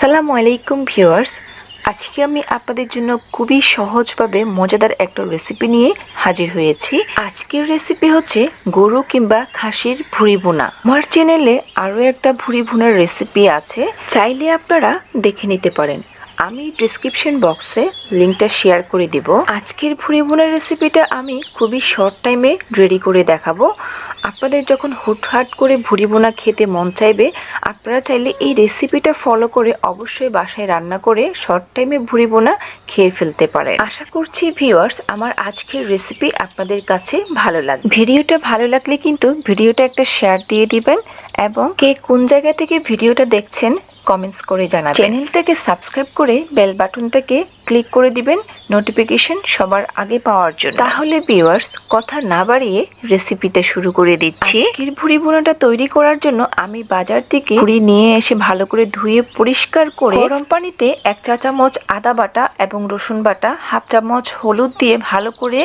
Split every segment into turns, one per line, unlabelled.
আসসালামু আলাইকুম ভিউয়ার্স, আজকে আমি আপনাদের জন্য খুবই সহজভাবে মজাদার একটা রেসিপি নিয়ে হাজির হয়েছি। আজকের রেসিপি হচ্ছে গরু কিংবা খাসির ভুঁড়ি ভুনা। আমার চ্যানেলে আরও একটা ভুঁড়ি ভুনার রেসিপি আছে, চাইলে আপনারা দেখে নিতে পারেন। আমি ডিসক্রিপশন বক্সে লিঙ্কটা শেয়ার করে দিব। আজকের ভুঁড়ি ভুনার রেসিপিটা আমি খুবই শর্ট টাইমে রেডি করে দেখাবো। আপনাদের যখন হুটহাট করে ভুঁড়ি ভুনা খেতে মন চাইবে, আপনারা চাইলে এই রেসিপিটা ফলো করে অবশ্যই বাসায় রান্না করে শর্ট টাইমে ভুঁড়ি ভুনা খেয়ে ফেলতে পারেন। আশা করছি ভিউয়ার্স আমার আজকের রেসিপি আপনাদের কাছে ভালো লাগবে। ভিডিওটা ভালো লাগলে কিন্তু ভিডিওটা একটা শেয়ার দিয়ে দিবেন এবং কে কোন জায়গা থেকে ভিডিওটা দেখছেন কমেন্টস করে জানাবেন। চ্যানেলটাকে সাবস্ক্রাইব করে বেল বাটনটাকে ক্লিক করে দিবেন নোটিফিকেশন সবার আগে পাওয়ার জন্য। তাহলে ভিউয়ার্স কথা না বাড়িয়ে রেসিপিটা শুরু করে দিচ্ছি। আজকের ভুঁড়ি ভুনাটা তৈরি করার জন্য আমি বাজার থেকে ভুঁড়ি নিয়ে এসে ভালো করে ধুয়ে পরিষ্কার করে গরম পানিতে 1 চা চামচ আদা বাটা এবং রসুন বাটা, 1/2 চামচ হলুদ দিয়ে ভালো করে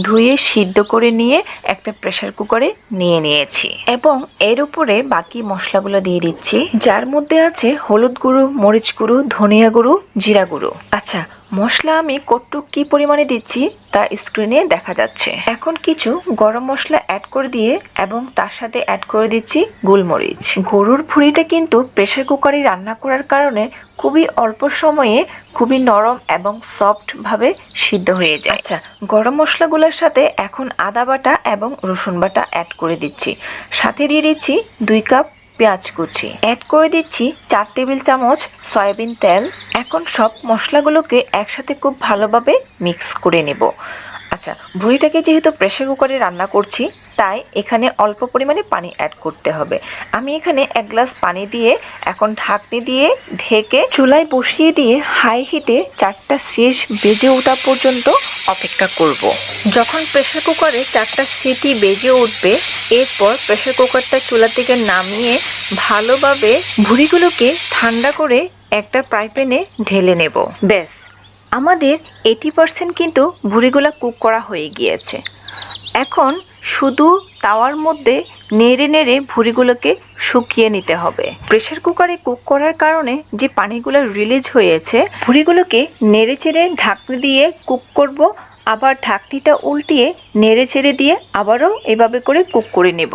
ধুয়ে সিদ্ধ করে নিয়ে একটা প্রেসার কুকারে নিয়ে নিয়েছি এবং এর উপরে বাকি মশলাগুলো দিয়ে দিচ্ছি, যার মধ্যে আছে হলুদ গুঁড়ো, মরিচ গুঁড়ো, ধনিয়া গুঁড়ো, জিরা গুঁড়ো। আচ্ছা, মশলা আমি কতটুকু কি পরিমাণে দিচ্ছি তা স্ক্রিনে দেখা যাচ্ছে। এখন কিছু গরম মশলা অ্যাড করে দিয়ে এবং তার সাথে অ্যাড করে দিচ্ছি গোলমরিচ। গরুর ভুঁড়িটা কিন্তু প্রেসার কুকারে রান্না করার কারণে খুবই অল্প সময়ে খুবই নরম এবং সফট ভাবে সিদ্ধ হয়ে যায়। আচ্ছা, গরম মশলাগুলোর সাথে এখন আদা বাটা এবং রসুন বাটা অ্যাড করে দিচ্ছি, সাথে দিয়ে দিচ্ছি 2 কাপ পেঁয়াজ কুচি, অ্যাড করে দিচ্ছি 4 টেবিল চামচ সয়াবিন তেল। এখন সব মশলাগুলোকে একসাথে খুব ভালোভাবে মিক্স করে নেব। আচ্ছা, ভুঁড়িটাকে যেহেতু প্রেসার কুকারে রান্না করছি তাই এখানে অল্প পরিমাণে পানি অ্যাড করতে হবে। আমি এখানে 1 গ্লাস পানি দিয়ে এখন ঢাকনি দিয়ে ঢেকে চুলায় বসিয়ে দিয়ে হাই হিটে 4টা সিটি বেজে ওঠা পর্যন্ত অপেক্ষা করব। যখন প্রেসার কুকারে 4টা সিটি বেজে উঠবে, এরপর প্রেসার কুকারটা চুলা থেকে নামিয়ে ভালোভাবে ভুঁড়িগুলোকে ঠান্ডা করে একটা ফ্রাই প্যানে ঢেলে নেব। ব্যাস, আমাদের 80% কিন্তু ভুঁড়িগুলো কুক করা হয়ে গিয়েছে। এখন শুধু তাওয়ার মধ্যে নেড়ে নেড়ে ভুঁড়িগুলোকে শুকিয়ে নিতে হবে। প্রেসার কুকারে কুক করার কারণে যে পানিগুলো রিলিজ হয়েছে, ভুঁড়িগুলোকে নেড়ে চেড়ে ঢাকনি দিয়ে কুক করব। আবার ঢাকনিটা উল্টিয়ে নেড়ে ছেড়ে দিয়ে আবারও এভাবে করে কুক করে নেব।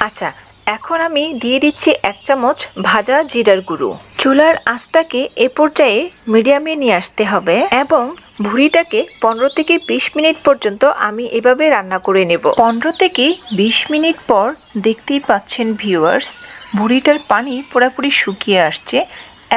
আচ্ছা, এখন আমি দিয়ে দিচ্ছি 1 চামচ ভাজা জিরার গুঁড়ো। চুলার আঁচটাকে এ পর্যায়ে মিডিয়ামে নিয়ে আসতে হবে এবং ভুঁড়িটাকে 15 থেকে 20 মিনিট পর্যন্ত আমি এভাবে রান্না করে নেব। 15 থেকে 20 মিনিট পর দেখতেই পাচ্ছেন ভিউয়ার্স, ভুঁড়িটার পানি পুরোপুরি শুকিয়ে আসছে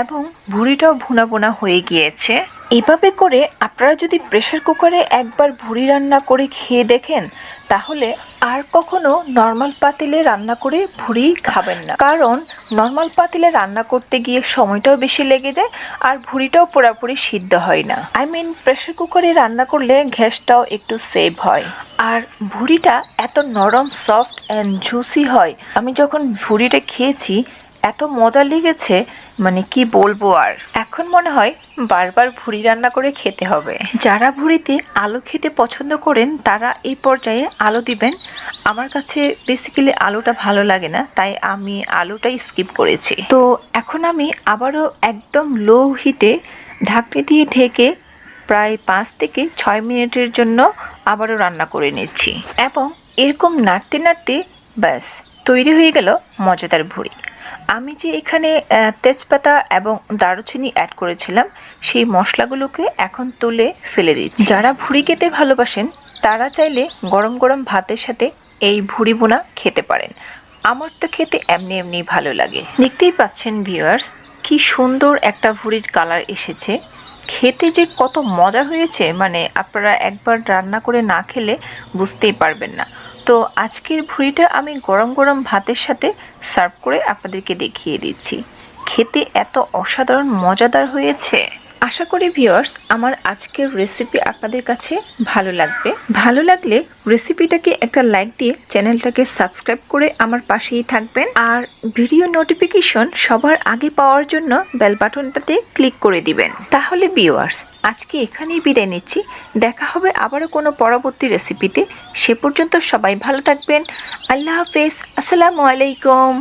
এবং ভুঁড়িটাও ভুনা ভুনা হয়ে গিয়েছে। এভাবে করে আপনারা যদি প্রেসার কুকারে একবার ভুঁড়ি রান্না করে খেয়ে দেখেন, তাহলে আর কখনো নর্মাল পাতিলে রান্না করে ভুঁড়ি খাবেন না। কারণ নর্মাল পাতিলে রান্না করতে গিয়ে সময়টাও বেশি লেগে যায় আর ভুঁড়িটাও পুরোপুরি সিদ্ধ হয় না। প্রেসার কুকারে রান্না করলে গ্যাসটাও একটু সেভ হয় আর ভুঁড়িটা এত নরম, সফট অ্যান্ড জুসি হয়। আমি যখন ভুঁড়িটা খেয়েছি এত মজা লেগেছে, মানে কি বলবো। আর এখন মনে হয় বারবার ভুঁড়ি রান্না করে খেতে হবে। যারা ভুঁড়িতে আলু খেতে পছন্দ করেন তারা এই পর্যায়ে আলু দিবেন। আমার কাছে বেসিক্যালি আলুটা ভালো লাগে না, তাই আমি আলুটাই স্কিপ করেছি। তো এখন আমি আবারও একদম লো হিটে ঢাকনি দিয়ে ঢেকে প্রায় 5 থেকে 6 মিনিটের জন্য আবারও রান্না করে নিচ্ছি এবং এরকম নাড়তে নাড়তে ব্যাস তৈরি হয়ে গেল মজাদার ভুঁড়ি। আমি যে এখানে তেজপাতা এবং দারুচিনি অ্যাড করেছিলাম, সেই মশলাগুলোকে এখন তুলে ফেলে দিচ্ছি। যারা ভুঁড়ি খেতে ভালোবাসেন তারা চাইলে গরম গরম ভাতের সাথে এই ভুঁড়ি ভুনা খেতে পারেন। আমার তো খেতে এমনি এমনি ভালো লাগে। দেখতেই পাচ্ছেন ভিউয়ার্স, কি সুন্দর একটা ভুঁড়ির কালার এসেছে। খেতে যে কত মজা হয়েছে, মানে আপনারা একবার রান্না করে না খেলে বুঝতেই পারবেন না। তো আজকের ভুঁড়িটা আমি গরম গরম ভাতের সাথে সার্ভ করে আপনাদেরকে দেখিয়ে দিচ্ছি। খেতে এত অসাধারণ মজাদার হয়েছে। আশা করি ভিউয়ার্স আমার আজকের রেসিপি আপনাদের কাছে ভালো লাগবে। ভালো লাগলে রেসিপিটাকে একটা লাইক দিয়ে চ্যানেলটাকে সাবস্ক্রাইব করে আমার পাশেই থাকবেন আর ভিডিও নোটিফিকেশন সবার আগে পাওয়ার জন্য বেল বাটনটাতে ক্লিক করে দিবেন। তাহলে ভিউয়ার্স আজকে এখানেই বিদায় নিচ্ছি। দেখা হবে আবারও কোনো পরবর্তী রেসিপিতে। সে পর্যন্ত সবাই ভালো থাকবেন। আল্লাহ হাফেজ। আসসালামু আলাইকুম।